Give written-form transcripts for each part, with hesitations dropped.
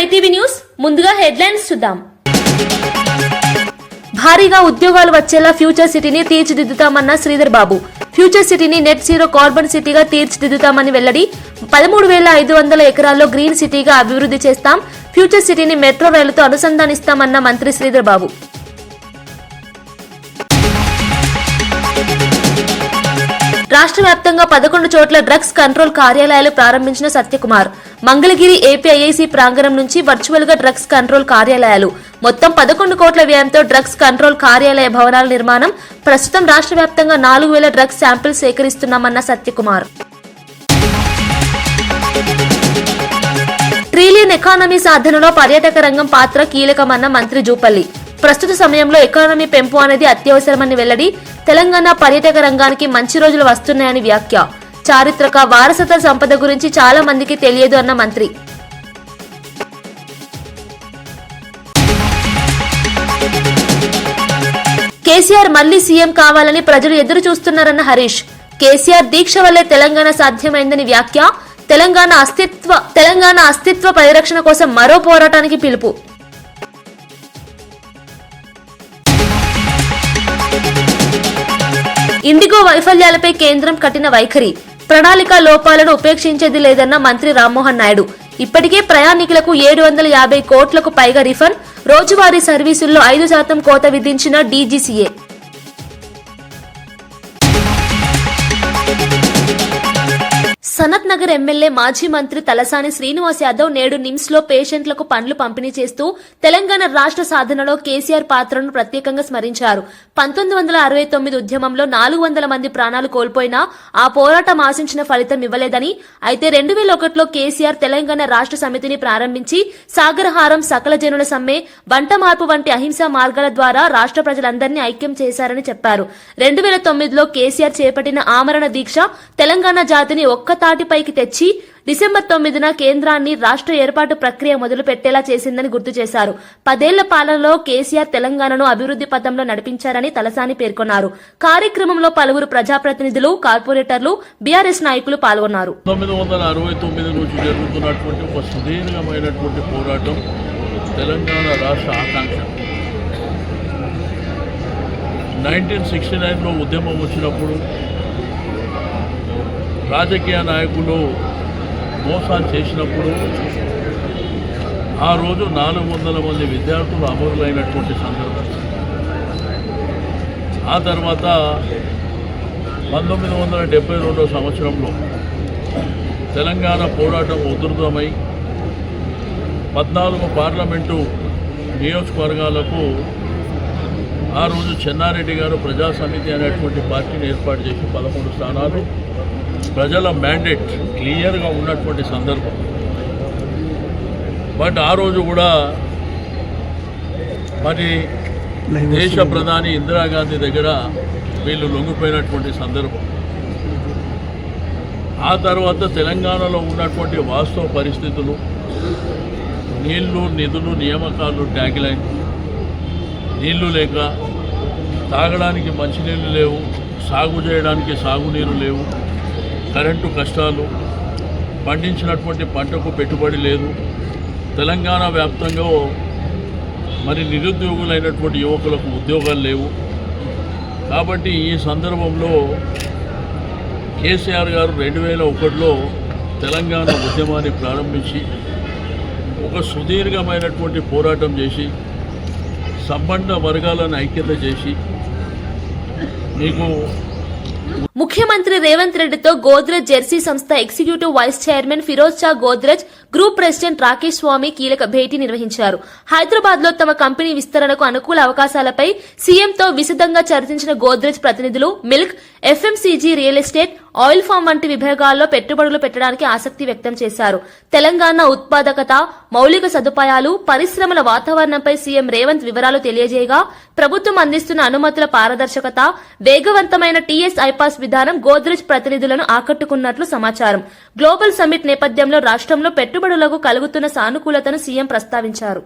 ITV news ముందుగా headlines చూద్దాం. భారీగా ఉద్యోగాలు వచ్చేలా ఫ్యూచర్ సిటీని తీర్చిదిద్దుతామన్న శ్రీధర్ బాబు. ఫ్యూచర్ సిటీని నెట్ జీరో కార్బన్ సిటీగా తీర్చిదిద్దుతామని వెల్లడి. 13,500 ఎకరాల్లో గ్రీన్ సిటీగా అభివృద్ధి చేస్తాం. ఫ్యూచర్ సిటీని మెట్రో రైలుతో అనుసంధానిస్తామన్న మంత్రి శ్రీధర్ బాబు. రాష్ట్ర వ్యాప్తంగా 11 చోట్ల డ్రగ్స్ కంట్రోల్ కార్యాలయాలు ప్రారంభించిన సత్యకుమార్. మంగళగిరి ఏపీఐఐసీ ప్రాంగణం నుంచి వర్చువల్ గా డ్రగ్స్ కంట్రోల్ కార్యాలయాలు. మొత్తం 11 కోట్ల వ్యయంతో డ్రగ్స్ కంట్రోల్ కార్యాలయ భవనాల నిర్మాణం. ప్రస్తుతం రాష్ట్ర వ్యాప్తంగా 4,000 డ్రగ్స్ శాంపిల్స్ సేకరిస్తున్నామన్న సత్యకుమార్. ట్రిలియన్ ఎకానమీ సాధనలో పర్యాటక రంగం పాత్ర కీలకమన్న మంత్రి జూపల్లి. ప్రస్తుత సమయంలో ఎకానమీ పెంపు అనేది అత్యవసరమని వెల్లడి. తెలంగాణ పర్యాటక రంగానికి మంచి రోజులు వస్తున్నాయని వ్యాఖ్య. చారిత్రక వారసత్వ సంపద గురించి చాలా మందికి తెలియదు అన్న మంత్రి. కేసీఆర్ మళ్లీ సీఎం కావాలని ప్రజలు ఎదురు చూస్తున్నారన్న హరీష్. కేసీఆర్ దీక్ష వల్లే తెలంగాణ సాధ్యమైందని వ్యాఖ్య. తెలంగాణ అస్తిత్వ పరిరక్షణ కోసం మరో పోరాటానికి పిలుపు. ఇండిగో వైఫల్యాలపై కేంద్రం కఠిన వైఖరి. ప్రణాళిక లోపాలను ఉపేక్షించేది లేదన్న మంత్రి రామ్మోహన్ నాయుడు. ఇప్పటికే ప్రయాణికులకు 750 కోట్లకు పైగా రిఫండ్. రోజువారీ సర్వీసుల్లో 5% కోత విధించిన డీజీసీఏ. సనత్ నగర్ ఎమ్మెల్యే మాజీ మంత్రి తలసాని శ్రీనివాస్ యాదవ్ నేడు నిమ్స్ లో పేషెంట్లకు పండ్లు పంపిణీ చేస్తూ తెలంగాణ రాష్ట్ర సాధనలో కేసీఆర్ పాత్రను ప్రత్యేకంగా స్మరించారు. 1969 ఉద్యమంలో 400 మంది ప్రాణాలు కోల్పోయినా ఆ పోరాటం ఆశించిన ఫలితం ఇవ్వలేదని, అయితే 2001లో కేసీఆర్ తెలంగాణ రాష్ట్ర సమితిని ప్రారంభించి సాగరహారం, సకల జనుల సమ్మె, వంట మార్పు వంటి అహింసా మార్గాల ద్వారా రాష్ట్ర ప్రజలందరినీ ఐక్యం చేశారని చెప్పారు. 2009లో కేసీఆర్ చేపట్టిన ఆమరణ దీక్ష తెలంగాణ జాతిని తాటిపైకి తెచ్చి డిసెంబర్ 9న కేంద్రాన్ని రాష్ట్ర ఏర్పాటు ప్రక్రియ మొదలు పెట్టేలా చేసిందని గుర్తు చేశారు. 10 ఏళ్ల పాలనలో కేసీఆర్ తెలంగాణను అభివృద్ధి పథంలో నడిపించారని తలసాని పేర్కొన్నారు. కార్యక్రమంలో పలువురు ప్రజాప్రతినిధులు, కార్పొరేటర్లు, బీఆర్ఎస్ నాయకులు పాల్గొన్నారు. 1969 నుంచి జరుగుతున్నటువంటి ఒక సుదీర్ఘమైనటువంటి పోరాటం తెలంగాణ రాష్ట్ర ఆకాంక్ష. 1969లో ఉద్యమం వచ్చినప్పుడు రాజకీయ నాయకులు మోసాలు చేసినప్పుడు ఆ రోజు 400 మంది విద్యార్థులు అమరులైనటువంటి సందర్భం. ఆ తర్వాత 1972 సంవత్సరంలో తెలంగాణ పోరాటం ఉధృతమై 14 పార్లమెంటు నియోజకవర్గాలకు ఆ రోజు చెన్నారెడ్డి గారు ప్రజా సమితి అనేటువంటి పార్టీని ఏర్పాటు చేసి 13 స్థానాలు ప్రజల మ్యాండేట్ క్లియర్గా ఉన్నటువంటి సందర్భం. బట్ ఆ రోజు కూడా మరి దేశ ప్రధాని ఇందిరాగాంధీ దగ్గర వీళ్ళు లొంగిపోయినటువంటి సందర్భం. ఆ తర్వాత తెలంగాణలో ఉన్నటువంటి వాస్తవ పరిస్థితులు, నీళ్లు, నిధులు, నియామకాలు, ట్యాగ్లైన్, నీళ్లు లేక తాగడానికి మంచినీళ్ళు లేవు, సాగు చేయడానికి సాగునీరు లేవు, కరెంటు కష్టాలు, పండించినటువంటి పంటకు పెట్టుబడి లేదు, తెలంగాణ వ్యాప్తంగా మరి నిరుద్యోగులైనటువంటి యువకులకు ఉద్యోగాలు లేవు. కాబట్టి ఈ సందర్భంలో కేసీఆర్ గారు 2001లో తెలంగాణ ఉద్యమాన్ని ప్రారంభించి ఒక సుదీర్ఘమైనటువంటి పోరాటం చేసి సంబంధ వర్గాలను ఐక్యత చేసి మీకు ముఖ్యమంత్రి రేవంత్ రెడ్డితో గోద్రెజ్ జెర్సీ సంస్థ executive vice chairman Firoz Shah Godrej group president Rakesh Swamy కీలక భేటీ నిర్వహించారు. హైదరాబాద్ లో తమ కంపెనీ విస్తరణకు అనుకూల అవకాశాలపై సీఎంతో విశదంగా చర్చించిన గోద్రెజ్ ప్రతినిధులు milk, FMCG, real estate, oil farm వంటి విభాగాల్లో పెట్టుబడులు పెట్టడానికి ఆసక్తి వ్యక్తం చేశారు. తెలంగాణ ఉత్పాదకత, మౌలిక సదుపాయాలు, పరిశ్రమల వాతావరణంపై సీఎం రేవంత్ వివరాలు తెలియజేయగా ప్రభుత్వం అందిస్తున్న అనుమతుల పారదర్శకత, వేగవంతమైన టీఎస్ ఐపాస్ విధానం గోద్రెజ్ ప్రతినిధులను ఆకట్టుకున్నట్లు సమాచారం. గ్లోబల్ సమ్మిట్ నేపథ్యంలో రాష్ట్రంలో పెట్టుబడులకు కలుగుతున్న సానుకూలతను సీఎం ప్రస్తావించారు.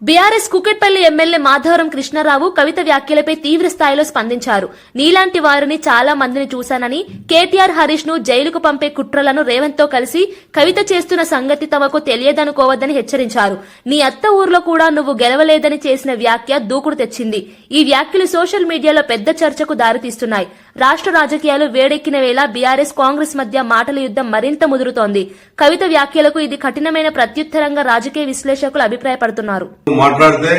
బీఆర్ఎస్ కుకట్పల్లి ఎమ్మెల్యే మాధవరం కృష్ణారావు కవిత వ్యాఖ్యలపై తీవ్ర స్థాయిలో స్పందించారు. నీలాంటి వారిని చాలా మందిని చూశానని, కేటీఆర్ హరీష్ ను జైలుకు పంపే కుట్రలను రేవంత్ తో కలిసి కవిత చేస్తున్న సంగతి తమకు తెలియదనుకోవద్దని హెచ్చరించారు. నీ అత్త ఊర్లో కూడా నువ్వు గెలవలేదని చేసిన వ్యాఖ్య దూకుడు తెచ్చింది. ఈ వ్యాఖ్యలు సోషల్ మీడియాలో పెద్ద చర్చకు దారితీస్తున్నాయి. రాష్ట్ర రాజకీయాలు వేడెక్కిన వేళ బీఆర్ఎస్ కాంగ్రెస్ మధ్య మాటల యుద్దం మరింత ముదురుతోంది. కవిత వ్యాఖ్యలకు ఇది కఠినమైన ప్రత్యుత్తరంగా రాజకీయ విశ్లేషకులు అభిప్రాయపడుతున్నారు. మాట్లాడితే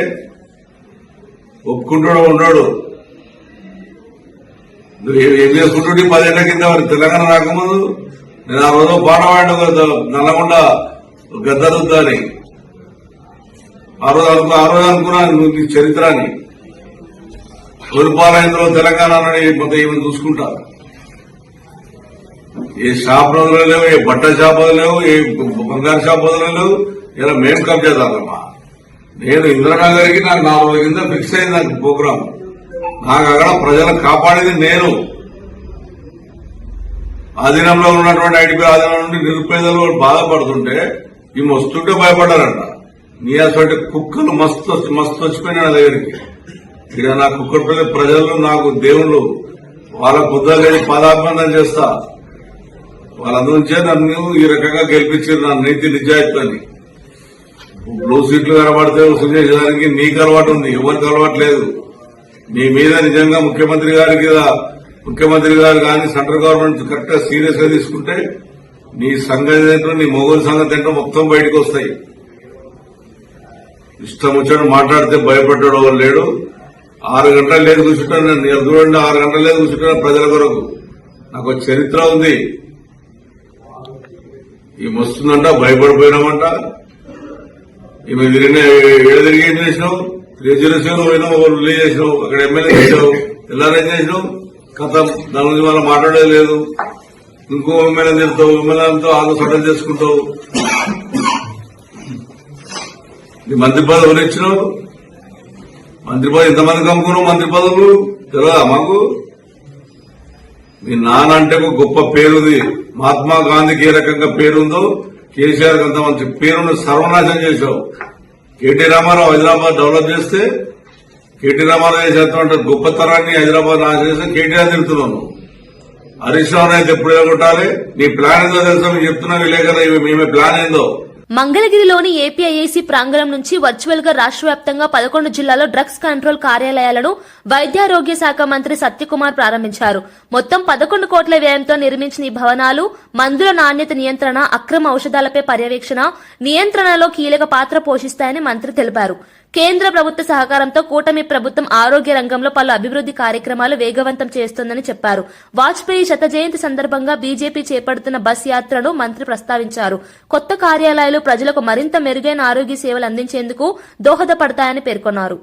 ఒప్పుకుంటాడు ఉన్నాడు. ఏం చేసుకుంటుంటే 10 ఏళ్ల కింద తెలంగాణ రాకముందు నేను ఆ రోజు పాట పాడు నల్లగొండ గద్దరుద్దని ఆ రోజు అనుకున్నాను నువ్వు చరిత్ర అని. తొలిపాలయంలో తెలంగాణ మొత్తం ఏమైనా చూసుకుంటా. ఏ షాప్ రోజులు లేవు, ఏ బట్ట షాప్ లేవు, ఏ బంగారు షాప్ లేవు. ఇలా మేము కబ్జేదామమ్మా. నేను ఇందిరానగర్కి నాకు 4 రోజుల కింద ఫిక్స్ అయింది నాకు ప్రోగ్రాం. నాకు అక్కడ ప్రజలను కాపాడేది నేను. ఆధీనంలో ఉన్నటువంటి ఐటీపీ ఆధీనం నుండి నిరుపేదలు బాధపడుతుంటే ఈ వస్తుంటే భయపడ్డారంట. నీ అసలు కుక్కలు మస్తు వచ్చిపోయినా నా దగ్గరికి. ఇక్కడ నా కుక్కడపల్లి ప్రజలు నాకు దేవుళ్ళు. వాళ్ళ బుద్ధలేని పాదాభివందనం చేస్తా. వాళ్ళందరించే నన్ను ఈ రకంగా గెలిపించారు. నా నీతి నిజాయితీని. బ్లూ సీట్లు కనబడితే వసూలు చేసేదానికి నీకు అలవాటు ఉంది, ఎవరికి అలవాటు లేదు. నీ మీద నిజంగా ముఖ్యమంత్రి గారు కానీ సెంట్రల్ గవర్నమెంట్ కరెక్ట్ గా సీరియస్ గా తీసుకుంటే నీ సంగతి ఏంటో, నీ మొగోలు సంగతి ఏంటో మొత్తం బయటకు వస్తాయి. ఇష్టం వచ్చాడు మాట్లాడితే భయపడ్డాడు వాళ్ళు లేడు. 6 గంటలు లేదు కూర్చుంటాను నేను. చూడండి, 6 గంటలు లేదు కూర్చుంటాను ప్రజల కొరకు. నాకు చరిత్ర ఉంది. ఈ వస్తుందంట భయపడిపోయినామంట. ఈమె తిరిగి ఏం చేసినావు? 307 పోయినావు, రిలీజ్ చేసినావు, అక్కడ ఎమ్మెల్యే చేసావు, ఎల్ఆర్ఐ చేసినావు. కథ దాని గురించి మనం మాట్లాడేది లేదు. ఇంకో ఎమ్మెల్యే తిరుగుతావు, ఎమ్మెల్యేలతో ఆగు సడన్ చేసుకుంటావు. మంత్రి పదవులు ఇచ్చినావు. మంత్రి పదవి ఎంతమందికి అమ్ముకున్నావు? మంత్రి పదవులు తెలియదా మాకు? మీ నాన్న అంటే ఒక గొప్ప పేరుంది. మహాత్మా గాంధీకి ఏ రకంగా పేరుందో కేసీఆర్ అంత మంచి పేరును సర్వనాశనం చేశావు. కేటీ రామారావు హైదరాబాద్ డెవలప్ చేస్తే కేటీ రామారావు చేసేటువంటి గొప్పతనాన్ని హైదరాబాద్ నాశనం చేస్తే కేటీఆర్ తిరుగుతున్నాను. హరీష్ రావు అయితే ఎప్పుడు ఎగొట్టాలి? నీ ప్లాన్ ఏందో తెలుసా? మీకు చెప్తున్నా విలేకరులు మేమే ప్లాన్ ఏందో. మంగళగిరిలోని ఏపీఐఏసీ ప్రాంగణం నుంచి వర్చువల్ గా రాష్ట్ర వ్యాప్తంగా 11 జిల్లాల్లో డ్రగ్స్ కంట్రోల్ కార్యాలయాలను వైద్యారోగ్య శాఖ మంత్రి సత్యకుమార్ ప్రారంభించారు. మొత్తం 11 కోట్ల వ్యయంతో నిర్మించిన ఈ భవనాలు మందుల నాణ్యత నియంత్రణ, అక్రమ ఔషధాలపై పర్యవేక్షణ, నియంత్రణలో కీలక పాత్ర పోషిస్తాయని మంత్రి తెలిపారు. కేంద్ర ప్రభుత్వ సహకారంతో కూటమి ప్రభుత్వం ఆరోగ్య రంగంలో పలు అభివృద్ది కార్యక్రమాలు వేగవంతం చేస్తోందని చెప్పారు. వాజ్పేయి శత జయంతి సందర్భంగా బీజేపీ చేపడుతున్న బస్ యాత్రను మంత్రి ప్రస్తావించారు. కొత్త కార్యాలయాలు ప్రజలకు మరింత మెరుగైన ఆరోగ్య సేవలు అందించేందుకు దోహదపడతాయని పేర్కొన్నారు.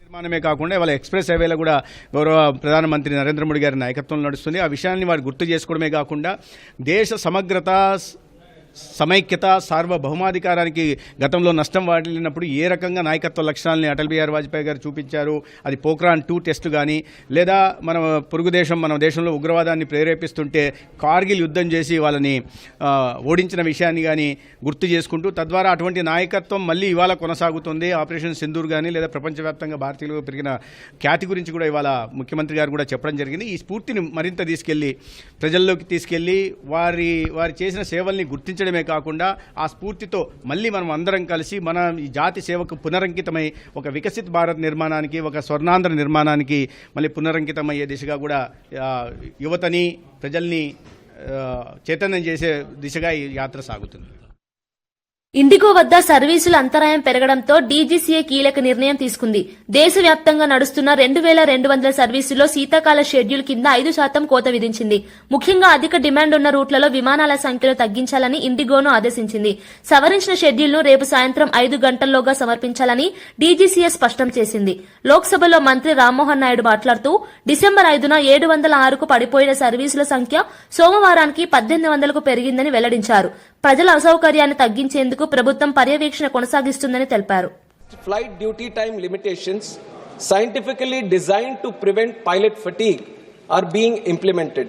నిర్మాణమే కాకుండా ఇవాళ ఎక్స్ప్రెస్ హైవేలో కూడా గౌరవ ప్రధానమంత్రి నరేంద్ర మోడీ గారి నాయకత్వంలో నడుస్తుంది. ఆ విషయాన్ని వారు గుర్తు చేసుకోవడమే కాకుండా దేశ సమగ్రత, సమైక్యత, సార్వభౌమాధికారానికి గతంలో నష్టం వాటిల్లినప్పుడు ఏ రకంగా నాయకత్వ లక్షణాలని అటల్ బిహారీ వాజ్పేయి గారు చూపించారు. అది పోఖ్రాన్ 2 టెస్టు కానీ, లేదా మన పొరుగు దేశం మన దేశంలో ఉగ్రవాదాన్ని ప్రేరేపిస్తుంటే కార్గిల్ యుద్ధం చేసి వాళ్ళని ఓడించిన విషయాన్ని కానీ గుర్తు చేసుకుంటూ, తద్వారా అటువంటి నాయకత్వం మళ్ళీ ఇవాళ కొనసాగుతుంది. ఆపరేషన్ సింధూర్ కానీ, లేదా ప్రపంచవ్యాప్తంగా భారతీయులకు పెరిగిన ఖ్యాతి గురించి కూడా ఇవాళ ముఖ్యమంత్రి గారు కూడా చెప్పడం జరిగింది. ఈ స్ఫూర్తిని మరింత తీసుకెళ్లి ప్రజల్లోకి తీసుకెళ్లి వారి చేసిన సేవల్ని గుర్తించడమే కాకుండా ఆ స్ఫూర్తితో మళ్ళీ మనం అందరం కలిసి మన ఈ జాతి సేవకు పునరంకితమై ఒక వికసిత్ భారత్ నిర్మాణానికి, ఒక స్వర్ణాంధ్ర నిర్మాణానికి మళ్ళీ పునరంకితమయ్యే దిశగా కూడా యువతని, ప్రజల్ని చైతన్యం చేసే దిశగా ఈ యాత్ర సాగుతుంది. ఇండిగో వద్ద సర్వీసుల అంతరాయం పెరగడంతో డీజీసీఏ కీలక నిర్ణయం తీసుకుంది. దేశవ్యాప్తంగా నడుస్తున్న 2200 సర్వీసుల్లో శీతాకాల షెడ్యూల్ కింద 5% కోత విధించింది. ముఖ్యంగా అధిక డిమాండ్ ఉన్న రూట్లలో విమానాల సంఖ్యను తగ్గించాలని ఇండిగోను ఆదేశించింది. సవరించిన షెడ్యూల్ను రేపు సాయంత్రం 5 గంటల్లోగా సమర్పించాలని డీజీసీఏ స్పష్టం చేసింది. లోక్సభలో మంత్రి రామ్మోహన్ నాయుడు మాట్లాడుతూ డిసెంబర్ 5న 706కు పడిపోయిన సర్వీసుల సంఖ్య సోమవారానికి 1800కు పెరిగిందని వెల్లడించారు. ప్రజల అసౌకర్యాన్ని తగ్గించేందుకు ప్రభుత్వం పర్యవేక్షణ కొనసాగిస్తుందని తెలిపారు. Flight duty time limitations scientifically designed to prevent pilot fatigue are being implemented.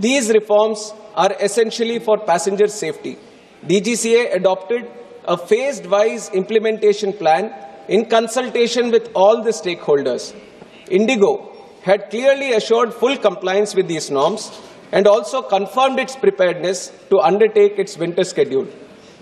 These reforms are essentially for passenger safety. DGCA adopted a phased-wise implementation plan in consultation with all the stakeholders. Indigo had clearly assured full compliance with these norms and also confirmed its preparedness to undertake its winter schedule.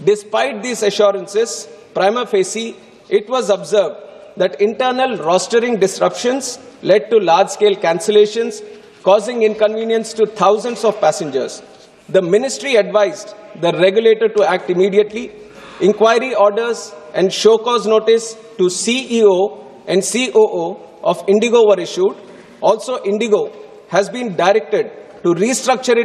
Despite these assurances, prima facie, it was observed that internal rostering disruptions led to large-scale cancellations, causing inconvenience to thousands of passengers. The ministry advised the regulator to act immediately. Inquiry orders and show cause notice to CEO and COO of Indigo were issued. Also, Indigo has been directed to restructure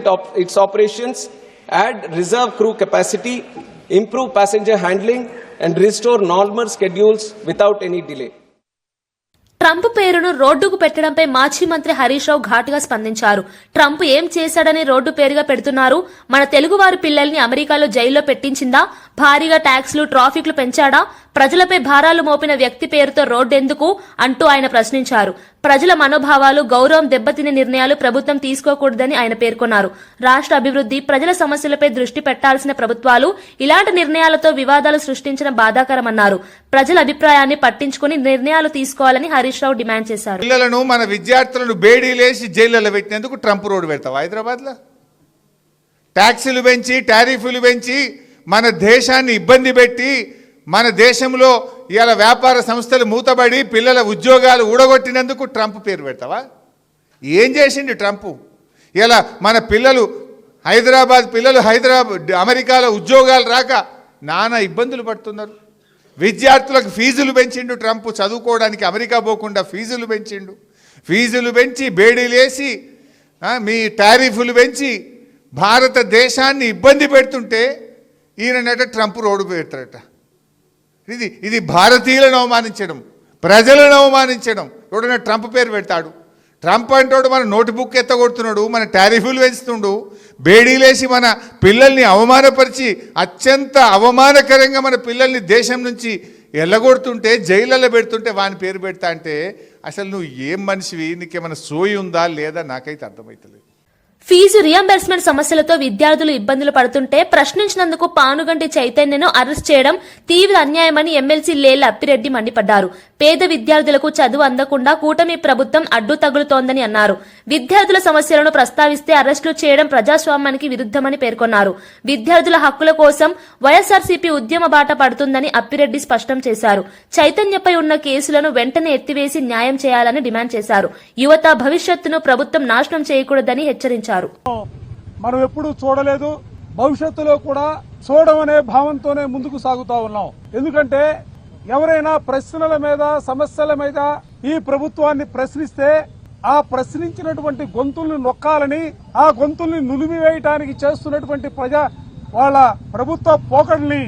its operations, add reserve crew capacity, improve passenger handling, and restore normal schedules without any delay. Trump పేరును రోడ్డుకు పెట్టడంపై మాజీ మంత్రి హరీష్ రావు ఘాటుగా స్పందించారు. Trump ఏం చేశాడని road పేరుగా పెడుతున్నారు? మన తెలుగువారి పిల్లల్ని అమెరికాలో జైల్లో పెట్టించిందా? భారీగా ట్యాక్స్లు, ట్రాఫిక్లు పెంచాడా? ప్రజలపై భారాలు మోపిన వ్యక్తి పేరుతో రోడ్డెందుకు అంటూ ఆయన ప్రశ్నించారు. ప్రజల మనోభావాలు, గౌరవం దెబ్బతినే నిర్ణయాలు ప్రభుత్వం తీసుకోకూడదని ఆయన పేర్కొన్నారు. రాష్ట్ర అభివృద్ధి, ప్రజల సమస్యలపై దృష్టి పెట్టాల్సిన ప్రభుత్వాలు ఇలాంటి నిర్ణయాలతో వివాదాలు సృష్టించడం బాధాకరమన్నారు. ప్రజల అభిప్రాయాన్ని పట్టించుకుని నిర్ణయాలు తీసుకోవాలని హరీష్ రావు డిమాండ్ చేశారు. పిల్లలను, మన విద్యార్థులను బేడీలేసి జైళ్లలో పెట్టినందుకు ట్రంప్ రోడ్డు పెడతావు హైదరాబాద్లో? ట్యాక్సీలు పెంచి, టారిఫ్లు పెంచి మన దేశాన్ని ఇబ్బంది పెట్టి, మన దేశంలో ఇవాళ వ్యాపార సంస్థలు మూతబడి పిల్లల ఉద్యోగాలు ఊడగొట్టినందుకు ట్రంప్ పేరు పెడతావా? ఏం చేసిండు ట్రంప్? ఇలా మన పిల్లలు అమెరికాలో ఉద్యోగాలు రాక నానా ఇబ్బందులు పడుతున్నారు. విద్యార్థులకు ఫీజులు పెంచిండు ట్రంప్, చదువుకోవడానికి అమెరికా పోకుండా ఫీజులు పెంచిండు. ఫీజులు పెంచి, బేడీలేసి, మీ టారిఫ్లు పెంచి భారతదేశాన్ని ఇబ్బంది పెడుతుంటే ఈయనట ట్రంప్ రోడ్డు పెడతారట. ఇది భారతీయులను అవమానించడం, ప్రజలను అవమానించడం. ఎవడన్నా ట్రంప్ పేరు పెడతాడు? ట్రంప్ అంటాడు మన నోట్బుక్ ఎత్తగొడుతున్నాడు, మన టారిఫ్లు పెంచుతుండు, బేడీలేసి మన పిల్లల్ని అవమానపరిచి అత్యంత అవమానకరంగా మన పిల్లల్ని దేశం నుంచి ఎల్లగొడుతుంటే, జైళ్ళలో పెడుతుంటే వాని పేరు పెడతా అంటే అసలు నువ్వు ఏం మనిషివి? నీకేమైనా సోయి ఉందా లేదా? నాకైతే అర్థమవుతలేదు. ఫీజు రియంబర్స్మెంట్ సమస్యలతో విద్యార్థులు ఇబ్బందులు పడుతుంటే ప్రశ్నించినందుకు పానుగంటి చైతన్యను అరెస్ట్ చేయడం తీవ్ర అన్యాయమని ఎమ్మెల్సీ లేళ్ల అప్పిరెడ్డి మండిపడ్డారు. పేద విద్యార్థులకు చదువు అందకుండా కూటమి ప్రభుత్వం అడ్డు తగులుతోందని అన్నారు. విద్యార్థుల సమస్యలను ప్రస్తావిస్తే అరెస్టులు చేయడం ప్రజాస్వామ్యానికి విరుద్ధమని పేర్కొన్నారు. విద్యార్థుల హక్కుల కోసం వైఎస్ఆర్సీపీ ఉద్యమ బాట పడుతుందని అప్పిరెడ్డి స్పష్టం చేశారు. చైతన్యపై ఉన్న కేసులను వెంటనే ఎత్తివేసి న్యాయం చేయాలని డిమాండ్ చేశారు. యువత భవిష్యత్తును ప్రభుత్వం నాశనం చేయకూడదని హెచ్చరించారు. మనం ఎప్పుడూ చూడలేదు, భవిష్యత్తులో కూడా చూడమనే భావంతోనే ముందుకు సాగుతా ఉన్నాం. ఎందుకంటే ఎవరైనా ప్రశ్నల మీద, సమస్యల మీద ఈ ప్రభుత్వాన్ని ప్రశ్నిస్తే ఆ ప్రశ్నించినటువంటి గొంతుల్ని నొక్కాలని, ఆ గొంతుల్ని నులిమివేయటానికి చేస్తున్నటువంటి వాళ్ళ ప్రభుత్వ పోకడల్ని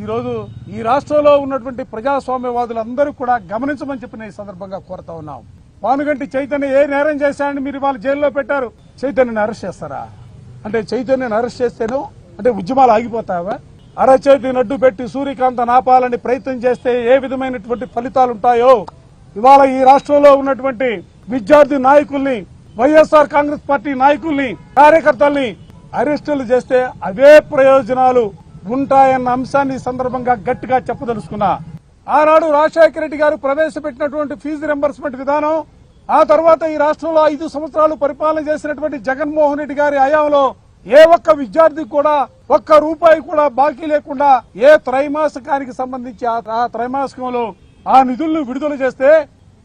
ఈరోజు ఈ రాష్ట్రంలో ఉన్నటువంటి ప్రజాస్వామ్యవాదులందరూ కూడా గమనించమని చెప్పి నేను ఈ సందర్భంగా కోరుతా ఉన్నాం. పానుగంటి చైతన్య ఏ నేరం చేశాడని మీరు వాళ్ళ జైల్లో పెట్టారు? చైతన్యని అరెస్ట్ చేస్తారా? అంటే చైతన్యని అరెస్ట్ చేస్తేనో అంటే ఉద్యమాలు ఆగిపోతావా? అరచేతిని అడ్డు పెట్టి సూర్యకాంత నాపాలని ప్రయత్నం చేస్తే ఏ విధమైనటువంటి ఫలితాలు ఉంటాయో ఇవాళ ఈ రాష్ట్రంలో ఉన్నటువంటి విద్యార్థి నాయకుల్ని, వైఎస్ఆర్ కాంగ్రెస్ పార్టీ నాయకుల్ని, కార్యకర్తల్ని అరెస్టులు చేస్తే అవే ప్రయోజనాలు ఉంటాయన్న అంశాన్ని సందర్భంగా గట్టిగా చెప్పదలుచుకున్నా. ఆనాడు రాజశేఖర రెడ్డి గారు ప్రవేశపెట్టినటువంటి ఫీజు రింబర్స్మెంట్ విధానం, ఆ తర్వాత ఈ రాష్ట్రంలో 5 సంవత్సరాలు పరిపాలన చేసినటువంటి జగన్మోహన్ రెడ్డి గారి హయాంలో ఏ ఒక్క విద్యార్థికి కూడా ఒక్క రూపాయి కూడా బాకీ లేకుండా ఏ త్రైమాసికానికి సంబంధించి ఆ త్రైమాసికంలో ఆ నిధులను విడుదల చేస్తే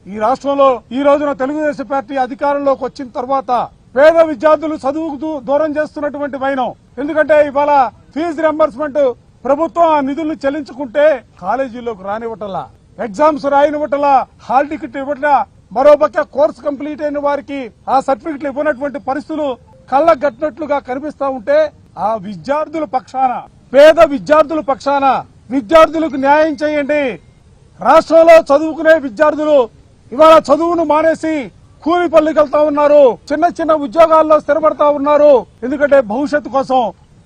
ఈ రాష్ట్రంలో ఈ రోజున తెలుగుదేశం పార్టీ అధికారంలోకి వచ్చిన తర్వాత పేద విద్యార్థులు చదువుకు దూరం చేస్తున్నటువంటి వైనం. ఎందుకంటే ఇవాళ ఫీజు రింబర్స్మెంట్ ప్రభుత్వం ఆ నిధులను చెల్లించుకుంటే కాలేజీల్లోకి రానివ్వటలా, ఎగ్జామ్స్ రాయనివ్వటలా, హాల్ టికెట్ ఇవ్వట్లా, మరోపక్క కోర్సు కంప్లీట్ అయిన వారికి ఆ సర్టిఫికెట్లు ఇవ్వనటువంటి పరిస్థితులు కళ్ళకు కట్టినట్లుగా కనిపిస్తా ఉంటే ఆ విద్యార్థుల పక్షాన, పేద విద్యార్థుల పక్షాన విద్యార్థులకు న్యాయం చేయండి. రాష్ట్రంలో చదువుకునే విద్యార్థులు ఇవాళ చదువును మానేసి కూలి పనులకు వెళ్తా ఉన్నారు, చిన్న చిన్న ఉద్యోగాల్లో స్థిరపడతా ఉన్నారు. ఎందుకంటే భవిష్యత్తు కోసం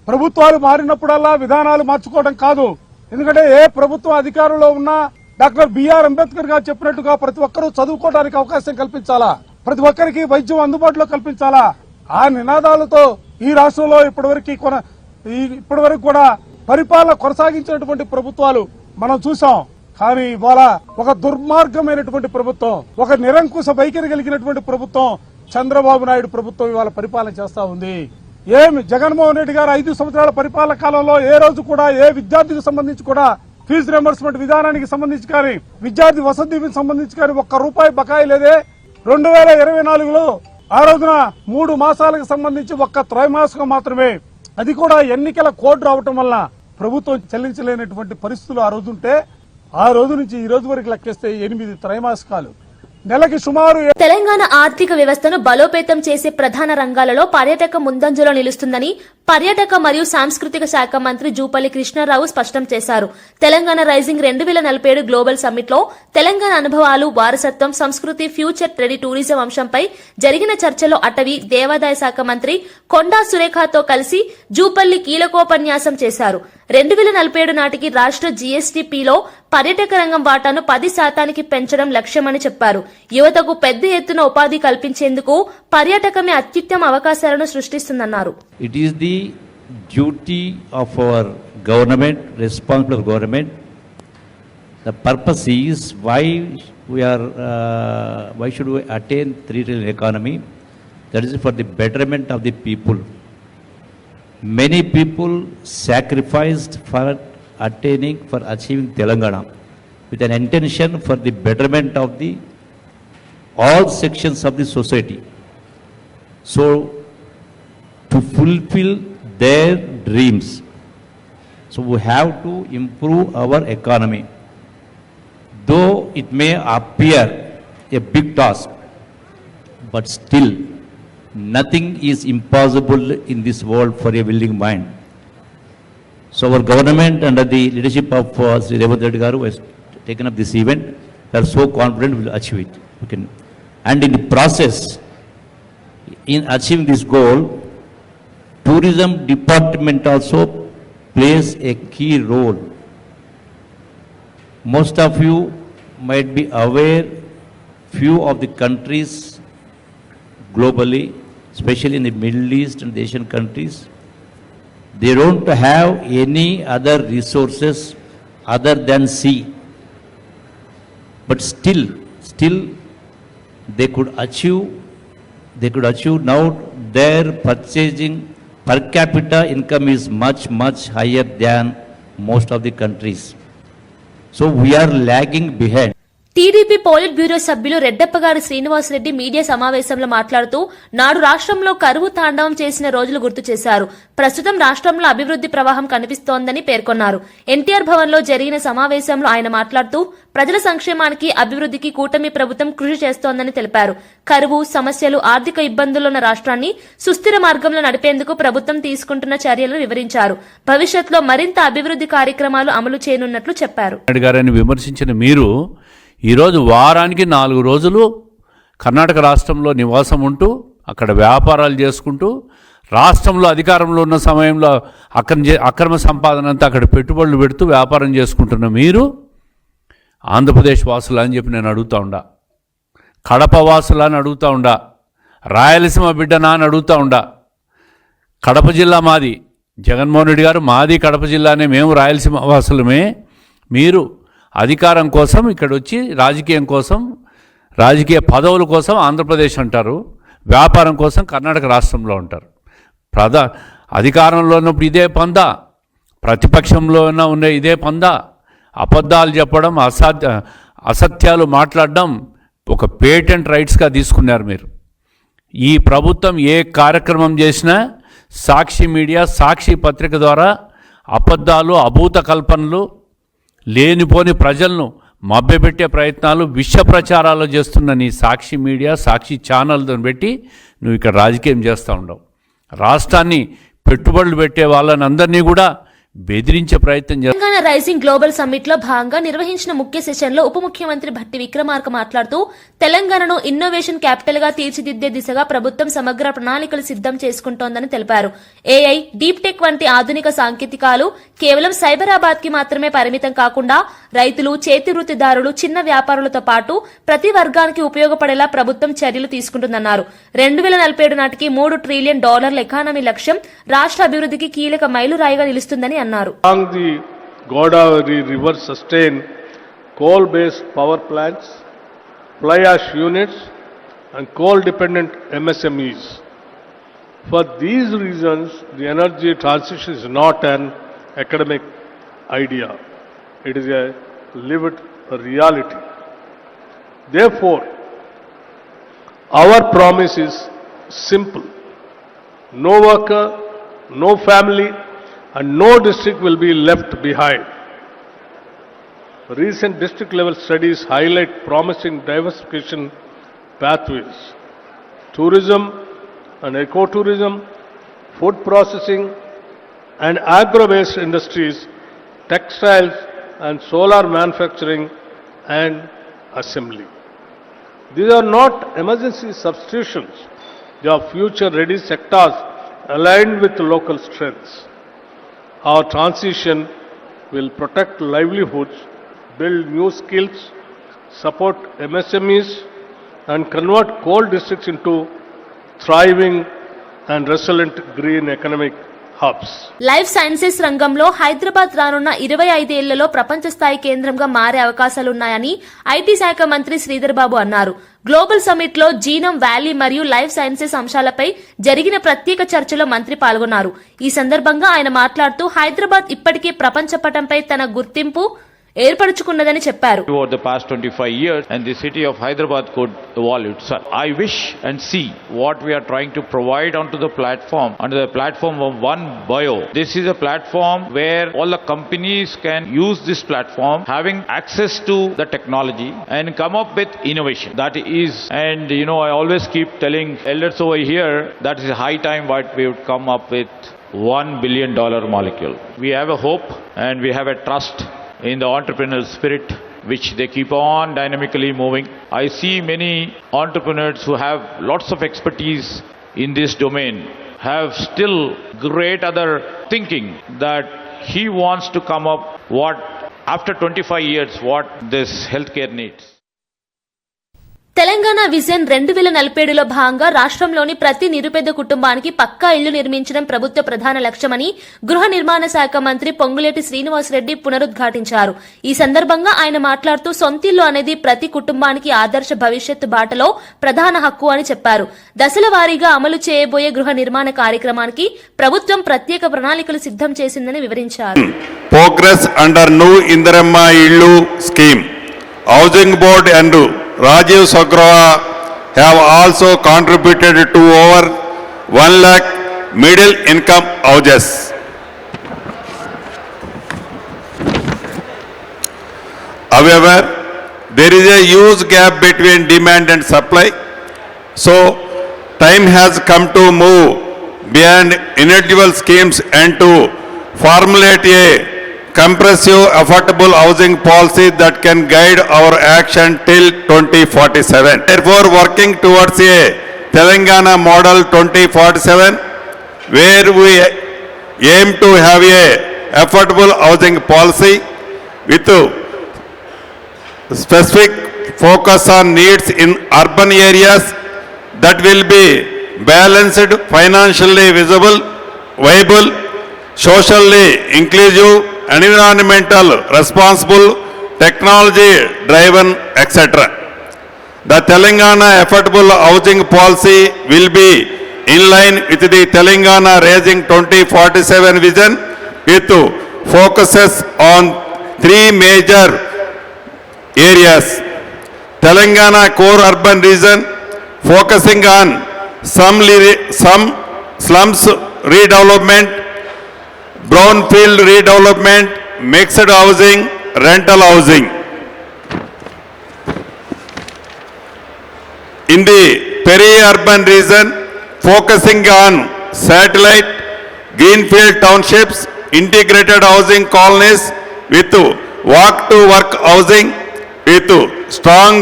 ప్రభుత్వాలు మారినప్పుడల్లా విధానాలు మార్చుకోవడం కాదు. ఎందుకంటే ఏ ప్రభుత్వం అధికారంలో ఉన్నా డాక్టర్ బిఆర్ అంబేద్కర్ గారు చెప్పినట్టుగా ప్రతి ఒక్కరూ చదువుకోవడానికి అవకాశం కల్పించాలా, ప్రతి ఒక్కరికి వైద్యం అందుబాటులో కల్పించాలా. ఆ నినాదాలతో ఈ రాష్ట్రంలో ఇప్పటివరకు కూడా పరిపాలన కొనసాగించినటువంటి ప్రభుత్వాలు మనం చూసాం. కానీ ఇవాళ ఒక దుర్మార్గమైనటువంటి ప్రభుత్వం, ఒక నిరంకుశ వైఖరి కలిగినటువంటి ప్రభుత్వం చంద్రబాబు నాయుడు ప్రభుత్వం ఇవాళ పరిపాలన చేస్తా ఉంది. ఏమి జగన్మోహన్ రెడ్డి గారు 5 సంవత్సరాల పరిపాలన కాలంలో ఏ రోజు కూడా ఏ విద్యార్థికి సంబంధించి కూడా ఫీజు రియంబర్స్మెంట్ విధానానికి సంబంధించి కానీ, విద్యార్థి వసతి దీవెనకి సంబంధించి కానీ ₹1 బకాయి లేదే. 2024లో ఆ రోజున 3 మాసాలకు సంబంధించి 1 త్రైమాసికం మాత్రమే, అది కూడా ఎన్నికల కోడ్ రావటం వల్ల ప్రభుత్వం చెల్లించలేనటువంటి పరిస్థితులు ఆ రోజు ఉంటే, ఆ రోజు నుంచి ఈ రోజు వరకు లెక్కిస్తే 8 త్రైమాసికాలు, నెలకి సుమారు. తెలంగాణ ఆర్థిక వ్యవస్థను బలోపేతం చేసే ప్రధాన రంగాలలో పర్యాటక ముందంజలో నిలుస్తుందని పర్యాటక మరియు సాంస్కృతిక శాఖ మంత్రి జూపల్లి కృష్ణారావు స్పష్టం చేశారు. తెలంగాణ రైజింగ్ 2047 గ్లోబల్ సమ్మిట్ లో తెలంగాణ అనుభవాలు, వారసత్వం, సంస్కృతి, ఫ్యూచర్ రెడీ టూరిజం అంశంపై జరిగిన చర్చలో అటవీ, దేవాదాయ శాఖ మంత్రి కొండా సురేఖతో కలిసి జూపల్లి కీలకోపన్యాసం చేశారు. 2047 నాటికి రాష్ట్ర జీఎస్టీపీలో పర్యాటక రంగం వాటాను 10% పెంచడం లక్ష్యమని చెప్పారు. యువతకు పెద్ద ఎత్తున ఉపాధి కల్పించేందుకు పర్యాటకమే అత్యుత్తమ అవకాశాలను సృష్టిస్తుందన్నారు. It is the duty of our government, responsible government. The purpose is why should we attain 3 trillion economy? That is for the betterment of the people. Many people sacrificed for achieving Telangana with an intention for the betterment of the all sections of the society. So to fulfill their dreams, so we have to improve our economy. Though it may appear a big task, but still nothing is impossible in this world for a willing mind. So our government under the leadership of Sri Revanth Reddy Garu has taken up this event. We are so confident we will achieve it. Okay. And in the process, in achieving this goal, tourism department also plays a key role. Most of you might be aware, few of the countries globally, especially in the Middle East and the Asian countries, they don't have any other resources other than sea. But still they could achieve now their purchasing per capita income is much higher than most of the countries. So we are lagging behind. TDP polit bureau సభ్యులు Reddappagari Srinivasa Reddy media సమావేశంలో మాట్లాడుతూ నాడు రాష్ట్రంలో కరువు తాండవం చేసిన రోజులు గుర్తు చేశారు. ప్రస్తుతం రాష్ట్రంలో అభివృద్ది ప్రవాహం కనిపిస్తోందని పేర్కొన్నారు. ఎన్టీఆర్ భవన్ లో జరిగిన సమావేశంలో ఆయన మాట్లాడుతూ ప్రజల సంక్షేమానికి, అభివృద్దికి కూటమి ప్రభుత్వం కృషి చేస్తోందని తెలిపారు. కరువు సమస్యలు, ఆర్థిక ఇబ్బందులున్న రాష్ట్రాన్ని సుస్థిర మార్గంలో నడిపేందుకు ప్రభుత్వం తీసుకుంటున్న చర్యలను వివరించారు. భవిష్యత్తులో మరింత అభివృద్ది కార్యక్రమాలు అమలు చేయనున్నట్లు చెప్పారు. విమర్శించిన మీరు ఈరోజు వారానికి 4 రోజులు కర్ణాటక రాష్ట్రంలో నివాసం ఉంటూ అక్కడ వ్యాపారాలు చేసుకుంటూ రాష్ట్రంలో అధికారంలో ఉన్న సమయంలో అక్రమ సంపాదన అంతా అక్కడ పెట్టుబడులు పెడుతూ వ్యాపారం చేసుకుంటున్న మీరు ఆంధ్రప్రదేశ్ వాసులు అని చెప్పి నేను అడుగుతా ఉండా, కడప వాసులు అని అడుగుతా ఉండా, రాయలసీమ బిడ్డనా అని అడుగుతా ఉండా. కడప జిల్లా మాది, జగన్మోహన్ రెడ్డి గారు మాది కడప జిల్లానే, మేము రాయలసీమ వాసులమే. మీరు అధికారం కోసం ఇక్కడ వచ్చి రాజకీయం కోసం, రాజకీయ పదవుల కోసం ఆంధ్రప్రదేశ్ అంటారు, వ్యాపారం కోసం కర్ణాటక రాష్ట్రంలో ఉంటారు. అధికారంలో ఉన్నప్పుడు ఇదే పందా, ప్రతిపక్షంలో ఉన్న ఇదే పందా, అబద్ధాలు చెప్పడం, అసత్యాలు మాట్లాడడం ఒక పేటెంట్ రైట్స్గా తీసుకున్నారు మీరు. ఈ ప్రభుత్వం ఏ కార్యక్రమం చేసినా సాక్షి మీడియా, సాక్షి పత్రిక ద్వారా అబద్ధాలు, అభూత కల్పనలు, లేనిపోని ప్రజలను మభ్యపెట్టే ప్రయత్నాలు, విష ప్రచారాలు చేస్తున్న నీ సాక్షి మీడియా, సాక్షి ఛానల్తో పెట్టి నువ్వు ఇక్కడ రాజకీయం చేస్తూ ఉండవు. రాష్ట్రాన్ని పెట్టుబడులు పెట్టే వాళ్ళని అందరినీ కూడా బెదిరించే ప్రయత్నం చేస్తారు. తెలంగాణ రైజింగ్ గ్లోబల్ సమ్మిట్ లో భాగంగా నిర్వహించిన ముఖ్య సెషన్ లో ఉప ముఖ్యమంత్రి భట్టి విక్రమార్క మాట్లాడుతూ తెలంగాణను ఇన్నోవేషన్ క్యాపిటల్ గా తీర్చిదిద్దే దిశగా ప్రభుత్వం సమగ్ర ప్రణాళికలు సిద్దం చేసుకుంటోందని తెలిపారు. ఏఐ, డీప్ టెక్ వంటి ఆధునిక సాంకేతికాలు కేవలం సైబరాబాద్ కి మాత్రమే పరిమితం కాకుండా రైతులు, చేతి వృత్తిదారులు, చిన్న వ్యాపారులతో పాటు ప్రతి వర్గానికి ఉపయోగపడేలా ప్రభుత్వం చర్యలు తీసుకుంటుందన్నారు. 2047 నాటికి $3 ట్రిలియన్ ఎకానమీ లక్ష్యం రాష్ట్ర అభివృద్ధికి కీలక మైలురాయిగా నిలుస్తుందని అన్నారు. Along the Godavari River sustain coal-based power plants, fly ash units and coal-dependent MSMEs. For these reasons, the energy transition is not an academic idea. It is a lived reality. Therefore, our promise is simple. No worker, no family, and no district will be left behind. Recent district level studies highlight promising diversification pathways. Tourism and ecotourism, food processing and agro-based industries, textiles and solar manufacturing and assembly. These are not emergency substitutions. They are future-ready sectors aligned with local strengths. Our transition will protect livelihoods, build new skills, support MSMEs, and convert coal districts into thriving and resilient green economic hubs. Life sciences రంగంలో హైదరాబాద్ రానున్న 25 ఏళ్లలో ప్రపంచ స్థాయి కేంద్రంగా మారే అవకాశాలున్నాయని IT శాఖ మంత్రి శ్రీధర్ బాబు అన్నారు. గ్లోబల్ సమ్మిట్ లో జీనోమ్ వ్యాలీ మరియు లైఫ్ సైన్సెస్ అంశాలపై జరిగిన ప్రత్యేక చర్చలో మంత్రి పాల్గొన్నారు. ఈ సందర్భంగా ఆయన మాట్లాడుతూ హైదరాబాద్ ఇప్పటికే ప్రపంచ పటంపై తన గుర్తింపు ఏర్పరచుకున్నదని చెప్పారు. Over the past 25 years, and the city of Hyderabad could evolve itself. I wish and see what we are trying to provide onto the platform, under the platform of One Bio. This is a platform where all the companies can use this platform, having access to the technology and come up with innovation. That is, and you know, I always keep telling elders over here that is high time what we would come up with $1 billion molecule. We have a hope and we have a trust in the entrepreneurial spirit, which they keep on dynamically moving. I see many entrepreneurs who have lots of expertise in this domain have still great other thinking that he wants to come up what after 25 years what this healthcare needs. Telangana vision 2047లో భాగంగా రాష్ట్రంలోని ప్రతి నిరుపేద కుటుంబానికి పక్కా ఇల్లు నిర్మించడం ప్రభుత్వ ప్రధాన లక్ష్యమని గృహ నిర్మాణ శాఖ మంత్రి పొంగులేటి శ్రీనివాసరెడ్డి పునరుద్ఘాటించారు. ఈ సందర్భంగా ఆయన మాట్లాడుతూ సొంతిల్లు అనేది ప్రతి కుటుంబానికి ఆదర్శ భవిష్యత్తు బాటలో ప్రధాన హక్కు అని చెప్పారు. దశల వారీగా అమలు చేయబోయే గృహ నిర్మాణ కార్యక్రమానికి ప్రభుత్వం ప్రత్యేక ప్రణాళికలు సిద్దం చేసిందని వివరించారు. ప్రోగ్రెస్ అండర్ న్యూ ఇందిరమ్మ ఇల్లు scheme housing board and Rajiv Sagraha have also contributed to over 1 lakh middle income houses. However, there is a huge gap between demand and supply. So, time has come to move beyond individual schemes and to formulate a comprehensive affordable housing policy that can guide our action till 2047. Therefore, working towards a Telangana model 2047, where we aim to have a affordable housing policy with specific focus on needs in urban areas that will be balanced, financially visible, viable, socially inclusive, environmental responsible, technology driven, etc. The Telangana affordable housing policy will be in line with the Telangana Raising 2047 vision with focuses on 3 major areas. Telangana core urban region focusing on some slums redevelopment, brownfield redevelopment, mixed housing, rental housing. In the peri-urban region, focusing on satellite, greenfield townships, integrated housing colonies with walk to work housing with strong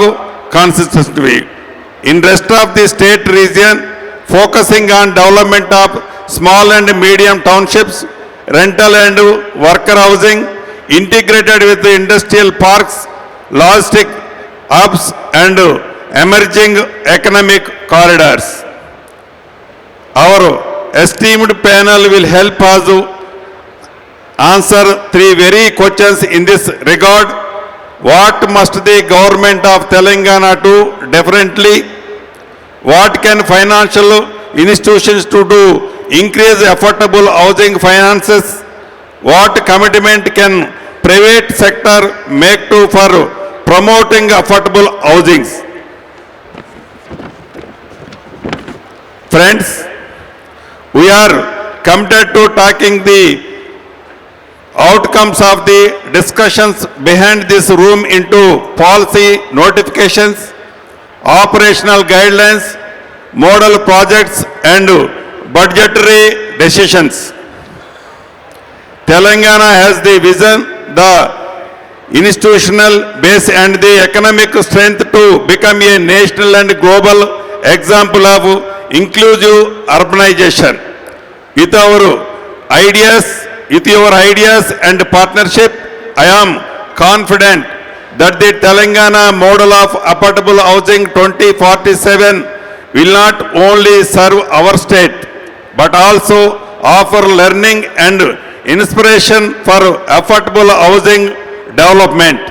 consistency. In rest of the state region, focusing on development of small and medium townships, rental and worker housing, integrated with the industrial parks, logistic hubs and emerging economic corridors. Our esteemed panel will help us answer three very questions in this regard. What must the government of Telangana do differently? What can financial institutions to do increase affordable housing finances? What commitment can private sector make to for promoting affordable housings? Friends, we are committed to taking the outcomes of the discussions behind this room into policy notifications, operational guidelines, model projects and budgetary decisions. Telangana has the vision, the institutional base and the economic strength to become a national and global example of inclusive urbanization. With your ideas and partnership, I am confident that the Telangana model of affordable housing 2047 will not only serve our state, but also offer learning and inspiration for affordable housing development.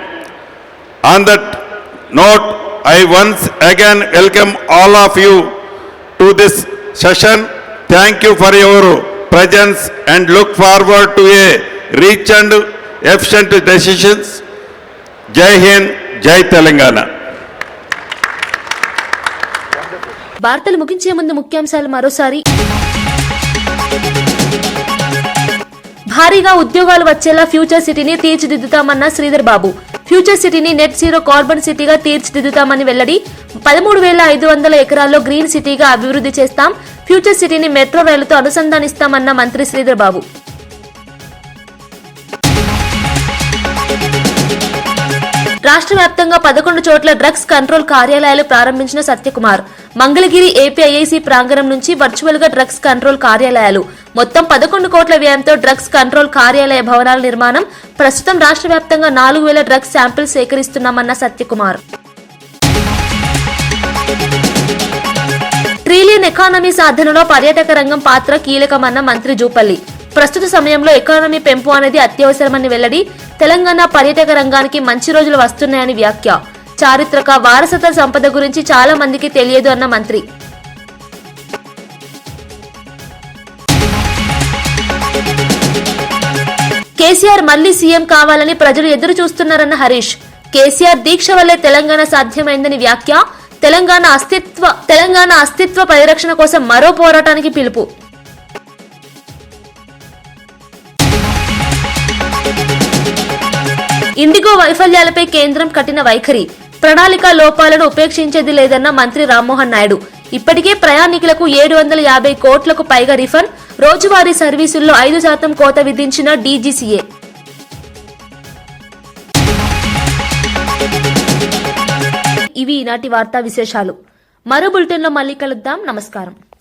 On that note, I once again welcome all of you to this session. Thank you for your presence and look forward to a rich and efficient decisions. Jai Hind, Jai Telangana. వార్తలు ముగించే ముందు ముఖ్యాంశాలు మరోసారి. భారీగా ఉద్యోగాలు వచ్చేలా future సిటీని తీర్చిదిద్దుతామన్న Sridhar Babu. Future సిటీని నెట్ జీరో కార్బన్ సిటీగా తీర్చిదిద్దుతామని వెల్లడి. 13,500 ఎకరాల్లో గ్రీన్ సిటీగా అభివృద్ధి చేస్తాం. ఫ్యూచర్ సిటీని మెట్రో రైలుతో అనుసంధానిస్తామన్న మంత్రి శ్రీధర్ బాబు. రాష్ట్ర వ్యాప్తంగా 11 చోట్ల డ్రగ్స్ కంట్రోల్ కార్యాలయాలు ప్రారంభించిన సత్యకుమార్. మంగళగిరి ఏపీఐఐసి ప్రాంగణం నుంచి వర్చువల్ గా డ్రగ్స్ కంట్రోల్ కార్యాలయాలు. మొత్తం 11 కోట్ల వ్యయంతో డ్రగ్స్ కంట్రోల్ కార్యాలయ భవనాల నిర్మాణం. ప్రస్తుతం రాష్ట్ర వ్యాప్తంగా 4,000 డ్రగ్స్ శాంపిల్స్ సేకరిస్తున్నామన్న సత్యకుమార్. ట్రిలియన్ ఎకానమీ సాధనలో పర్యాటక రంగం పాత్ర కీలకమన్న మంత్రి జూపల్లి. ప్రస్తుత సమయంలో ఎకానమీ పెంపు అనేది అత్యవసరమని వెల్లడి. తెలంగాణ పర్యాటక రంగానికి మంచి రోజులు వస్తున్నాయని వ్యాఖ్య. చారిత్రక వారసత్వ సంపద గురించి చాలా మందికి తెలియదు అన్న మంత్రి. కేసీఆర్ మళ్లీ సీఎం కావాలని ప్రజలు ఎదురు చూస్తున్నారన్న హరీష్. కేసీఆర్ దీక్ష వల్లే తెలంగాణ సాధ్యమైందని వ్యాఖ్య. తెలంగాణ అస్తిత్వ పరిరక్షణ కోసం మరో పోరాటానికి పిలుపు. ఇండిగో వైఫల్యాలపై కేంద్రం కఠిన వైఖరి. ప్రణాళిక లోపాలను ఉపేక్షించేది లేదన్న మంత్రి రామ్మోహన్ నాయుడు. ఇప్పటికే ప్రయాణికులకు 750 కోట్లకు పైగా రిఫండ్. రోజువారీ సర్వీసుల్లో 5% కోత విధించిన డీజీసీఏ. ఇవి ఈనాటి వార్తా విశేషాలు. మరో బులెటిన్లో మళ్ళీ కలుద్దాం. నమస్కారం.